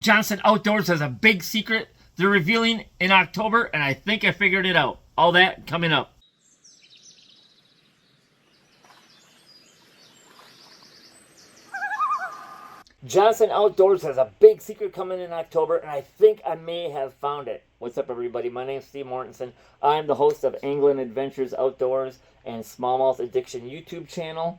Johnson Outdoors has a big secret they're revealing in October, and I think I figured it out. All that coming up. Johnson Outdoors has a big secret coming in October, and I think I may have found it. What's up, everybody? My name's Steve Mortensen. I'm the host of Angling Adventures Outdoors and Smallmouth Addiction YouTube channel.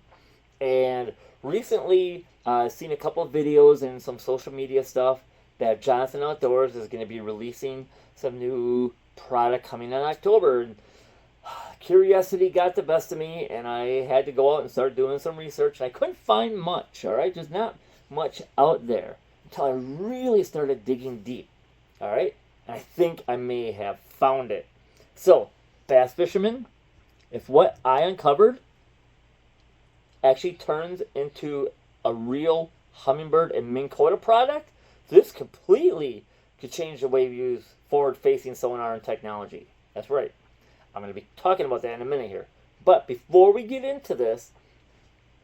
And recently, seen a couple of videos and some social media stuff that Johnson Outdoors is going to be releasing some new product coming in October. And curiosity got the best of me, and I had to go out and start doing some research. And I couldn't find much, all right? Just not much out there until I really started digging deep, all right? And I think I may have found it. So, bass fishermen, if what I uncovered actually turns into a real Humminbird and Minn Kota product, this completely could change the way we use forward-facing sonar and technology. That's right. I'm going to be talking about that in a minute here. But before we get into this,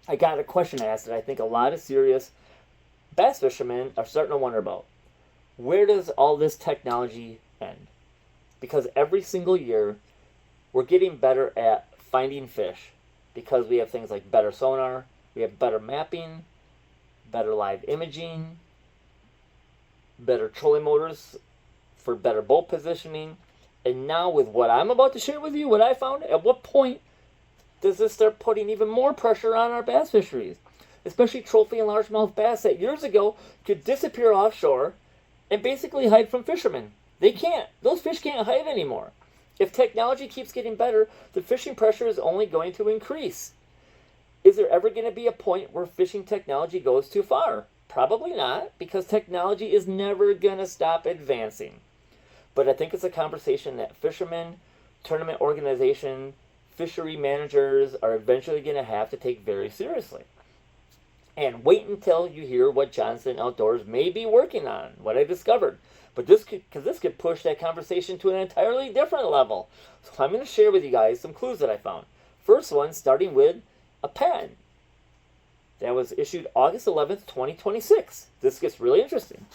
I got a question asked that I think a lot of serious bass fishermen are starting to wonder about. Where does all this technology end? Because every single year, we're getting better at finding fish because we have things like better sonar, we have better mapping, better live imaging, better trolling motors for better boat positioning. And now with what I'm about to share with you, what I found, at what point does this start putting even more pressure on our bass fisheries? Especially trophy and largemouth bass that years ago could disappear offshore and basically hide from fishermen. They can't. Those fish can't hide anymore. If technology keeps getting better, the fishing pressure is only going to increase. Is there ever going to be a point where fishing technology goes too far? Probably not, because technology is never going to stop advancing. But I think it's a conversation that fishermen, tournament organization, fishery managers are eventually going to have to take very seriously. And wait until you hear what Johnson Outdoors may be working on, what I discovered. But this could push that conversation to an entirely different level. So I'm going to share with you guys some clues that I found. First one, starting with a patent that was issued August 11th, 2026. This gets really interesting.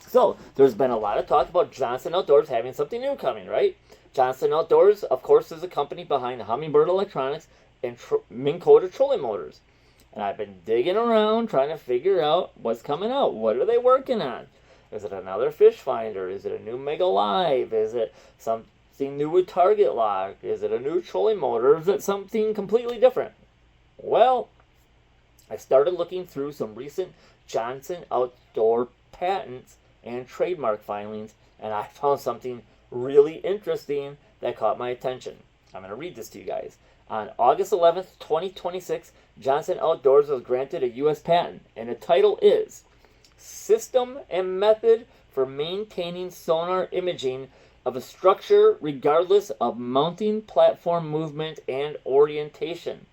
So there's been a lot of talk about Johnson Outdoors having something new coming, right? Johnson Outdoors, of course, is a company behind Humminbird Electronics and Minn Kota trolling motors. And I've been digging around trying to figure out what's coming out. What are they working on? Is it another fish finder? Is it a new Mega Live? Is it something new with TargetLock? Is it a new trolling motor? Or is it something completely different? Well, I started looking through some recent Johnson Outdoor patents and trademark filings, and I found something really interesting that caught my attention. I'm going to read this to you guys. On August 11th, 2026, Johnson Outdoors was granted a U.S. patent, and the title is System and Method for Maintaining Sonar Imaging of a Structure Regardless of Mounting Platform Movement and Orientation.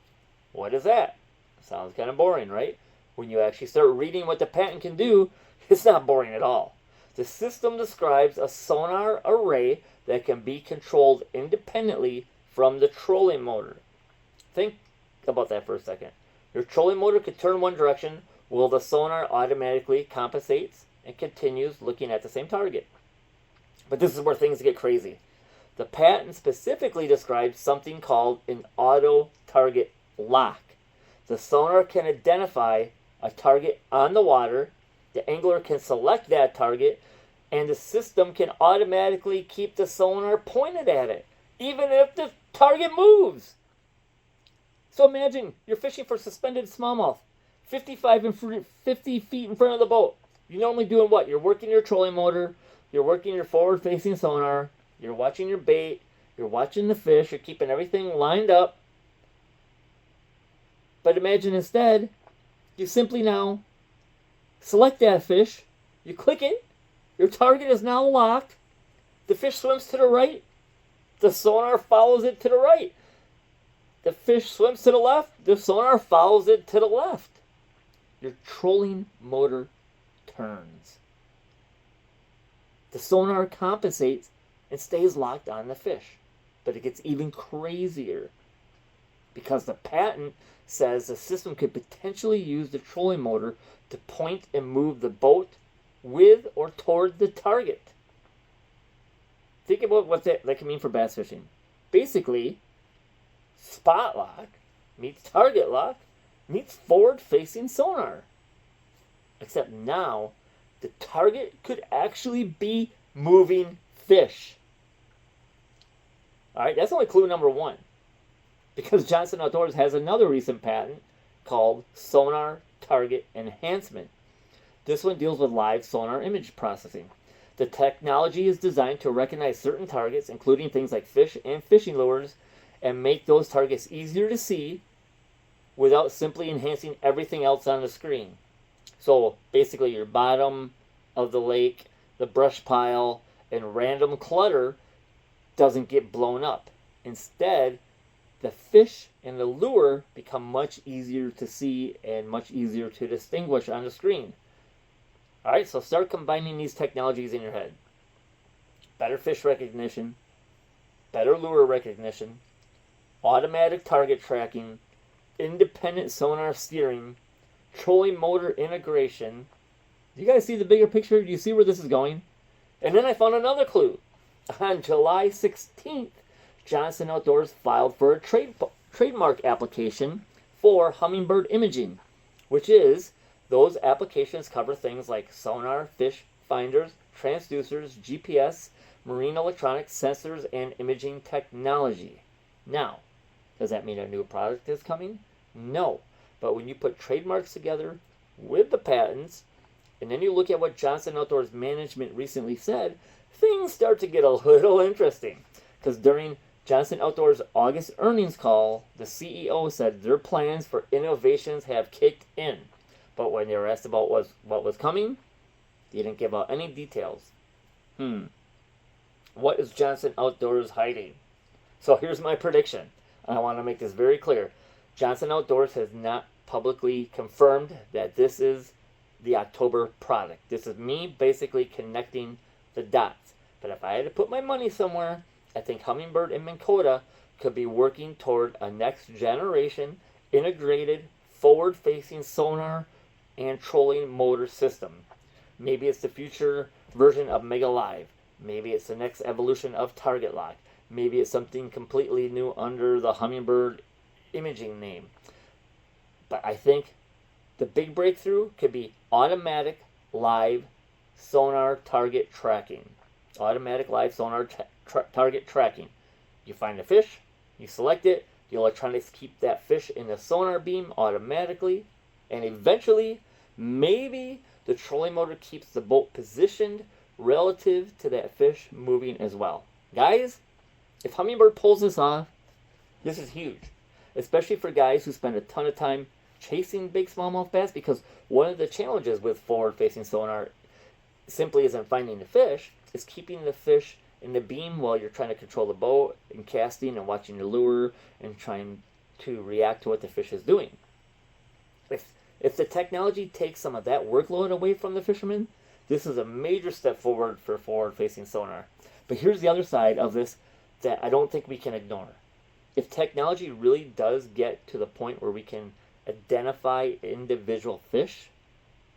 What is that? Sounds kind of boring, right? When you actually start reading what the patent can do, it's not boring at all. The system describes a sonar array that can be controlled independently from the trolling motor. Think about that for a second. Your trolling motor could turn one direction while the sonar automatically compensates and continues looking at the same target. But this is where things get crazy. The patent specifically describes something called an auto target lock. The sonar can identify a target on the water, the angler can select that target, and the system can automatically keep the sonar pointed at it, even if the target moves. So imagine you're fishing for suspended smallmouth, 50 feet in front of the boat. You're normally doing what? You're working your trolling motor, you're working your forward-facing sonar, you're watching your bait, you're watching the fish, you're keeping everything lined up. But imagine instead, you simply now select that fish, you click it, your target is now locked, the fish swims to the right, the sonar follows it to the right. The fish swims to the left, the sonar follows it to the left. Your trolling motor turns. The sonar compensates and stays locked on the fish. But it gets even crazier because the patent says the system could potentially use the trolling motor to point and move the boat with or toward the target. Think about what that can mean for bass fishing. Basically, spot lock meets target lock meets forward-facing sonar. Except now, the target could actually be moving fish. All right, that's only clue number one. Because Johnson Outdoors has another recent patent called Sonar Target Enhancement. This one deals with live sonar image processing. The technology is designed to recognize certain targets, including things like fish and fishing lures, and make those targets easier to see without simply enhancing everything else on the screen. So basically your bottom of the lake, the brush pile, and random clutter doesn't get blown up. Instead, the fish and the lure become much easier to see and much easier to distinguish on the screen. All right, so start combining these technologies in your head. Better fish recognition, better lure recognition, automatic target tracking, independent sonar steering, trolling motor integration. You guys see the bigger picture? Do you see where this is going? And then I found another clue. On July 16th, Johnson Outdoors filed for a trademark application for Humminbird imaging, which is those applications cover things like sonar, fish finders, transducers, GPS, marine electronics, sensors, and imaging technology. Now, does that mean a new product is coming? No. But when you put trademarks together with the patents, and then you look at what Johnson Outdoors management recently said, things start to get a little interesting. Because during Johnson Outdoors' August earnings call, the CEO said their plans for innovations have kicked in. But when they were asked about what was coming, they didn't give out any details. What is Johnson Outdoors hiding? So here's my prediction. I want to make this very clear. Johnson Outdoors has not publicly confirmed that this is the October product. This is me basically connecting the dots. But if I had to put my money somewhere, I think Humminbird and Minn Kota could be working toward a next generation integrated forward-facing sonar and trolling motor system. Maybe it's the future version of Mega Live. Maybe it's the next evolution of TargetLock. Maybe it's something completely new under the Humminbird imaging name. But I think the big breakthrough could be automatic live sonar target tracking. Automatic live sonar target tracking. You find a fish, you select it, the electronics keep that fish in the sonar beam automatically, and eventually, maybe the trolling motor keeps the boat positioned relative to that fish moving as well. Guys, if Humminbird pulls this off, this is huge. Especially for guys who spend a ton of time chasing big smallmouth bass, because one of the challenges with forward-facing sonar simply isn't finding the fish, it's keeping the fish in the beam while you're trying to control the boat and casting and watching your lure and trying to react to what the fish is doing. If the technology takes some of that workload away from the fisherman, this is a major step forward for forward-facing sonar. But here's the other side of this that I don't think we can ignore. If technology really does get to the point where we can identify individual fish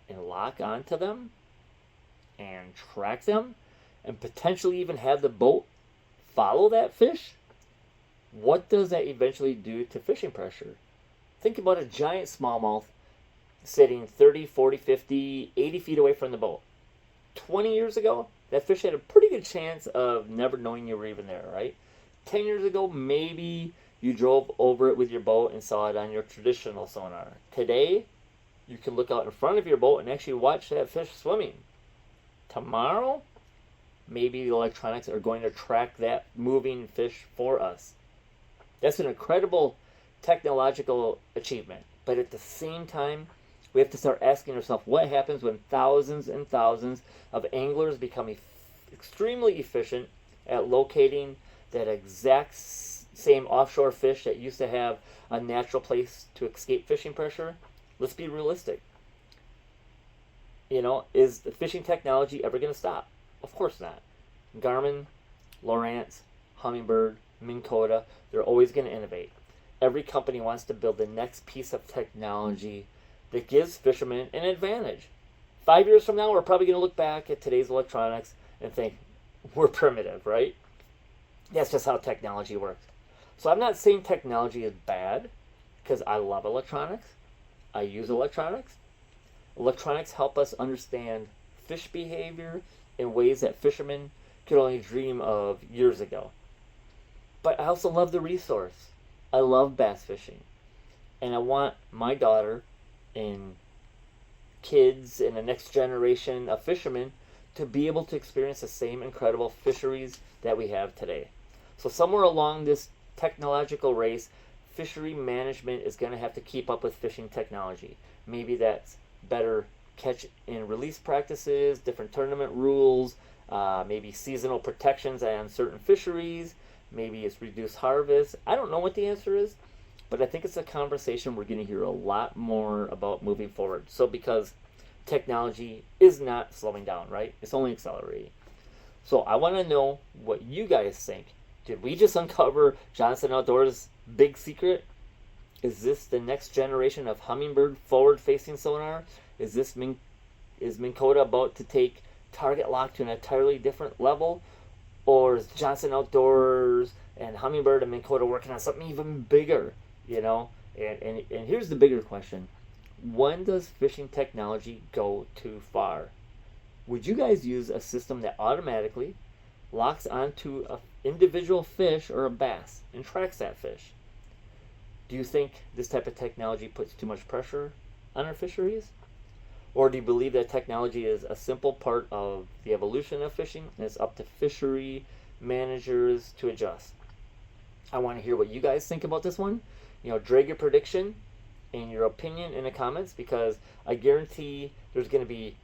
and lock onto them and track them and potentially even have the boat follow that fish, what does that eventually do to fishing pressure? Think about a giant smallmouth sitting 30, 40, 50, 80 feet away from the boat. 20 years ago, that fish had a pretty good chance of never knowing you were even there, right? 10 years ago, maybe you drove over it with your boat and saw it on your traditional sonar. Today, you can look out in front of your boat and actually watch that fish swimming. Tomorrow, maybe the electronics are going to track that moving fish for us. That's an incredible technological achievement. But at the same time, we have to start asking ourselves what happens when thousands and thousands of anglers become extremely efficient at locating that exact same offshore fish that used to have a natural place to escape fishing pressure. Let's be realistic. Is the fishing technology ever going to stop? Of course not. Garmin, Lowrance, Humminbird, Minn Kota, they're always going to innovate. Every company wants to build the next piece of technology that gives fishermen an advantage. 5 years from now, we're probably going to look back at today's electronics and think we're primitive, right? That's just how technology works. So I'm not saying technology is bad, because I love electronics. I use electronics. Electronics help us understand fish behavior in ways that fishermen could only dream of years ago. But I also love the resource. I love bass fishing. And I want my daughter and kids and the next generation of fishermen to be able to experience the same incredible fisheries that we have today. So somewhere along this technological race, fishery management is going to have to keep up with fishing technology. Maybe that's better catch and release practices, different tournament rules, maybe seasonal protections on certain fisheries, maybe it's reduced harvest. I don't know what the answer is, but I think it's a conversation we're going to hear a lot more about moving forward. So because technology is not slowing down, right? It's only accelerating. So I want to know what you guys think. Did we just uncover Johnson Outdoors' big secret? Is this the next generation of Humminbird forward-facing sonar? Is Minn Kota about to take TargetLock to an entirely different level? Or is Johnson Outdoors and Humminbird and Minn Kota working on something even bigger? You know? And here's the bigger question. When does fishing technology go too far? Would you guys use a system that automatically locks onto an individual fish or a bass and tracks that fish? Do you think this type of technology puts too much pressure on our fisheries? Or do you believe that technology is a simple part of the evolution of fishing and it's up to fishery managers to adjust? I want to hear what you guys think about this one. You know, drag your prediction and your opinion in the comments, because I guarantee there's going to be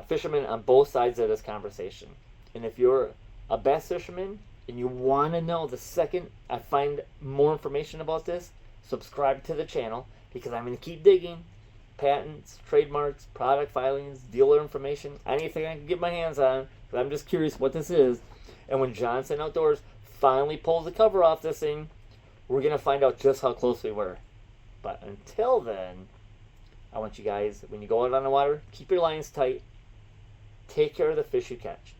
fishermen on both sides of this conversation. And if you're a bass fisherman and you want to know the second I find more information about this, subscribe to the channel, because I'm going to keep digging. Patents, trademarks, product filings, dealer information, anything I can get my hands on, because I'm just curious what this is. And when Johnson Outdoors finally pulls the cover off this thing, we're going to find out just how close we were. But until then, I want you guys, when you go out on the water, keep your lines tight, take care of the fish you catch.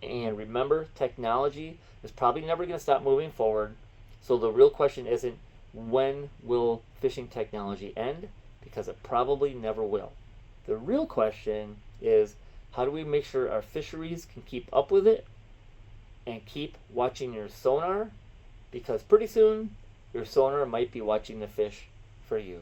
And remember, technology is probably never going to stop moving forward. So the real question isn't when will fishing technology end, because it probably never will. The real question is, how do we make sure our fisheries can keep up with it? And keep watching your sonar, because pretty soon your sonar might be watching the fish for you.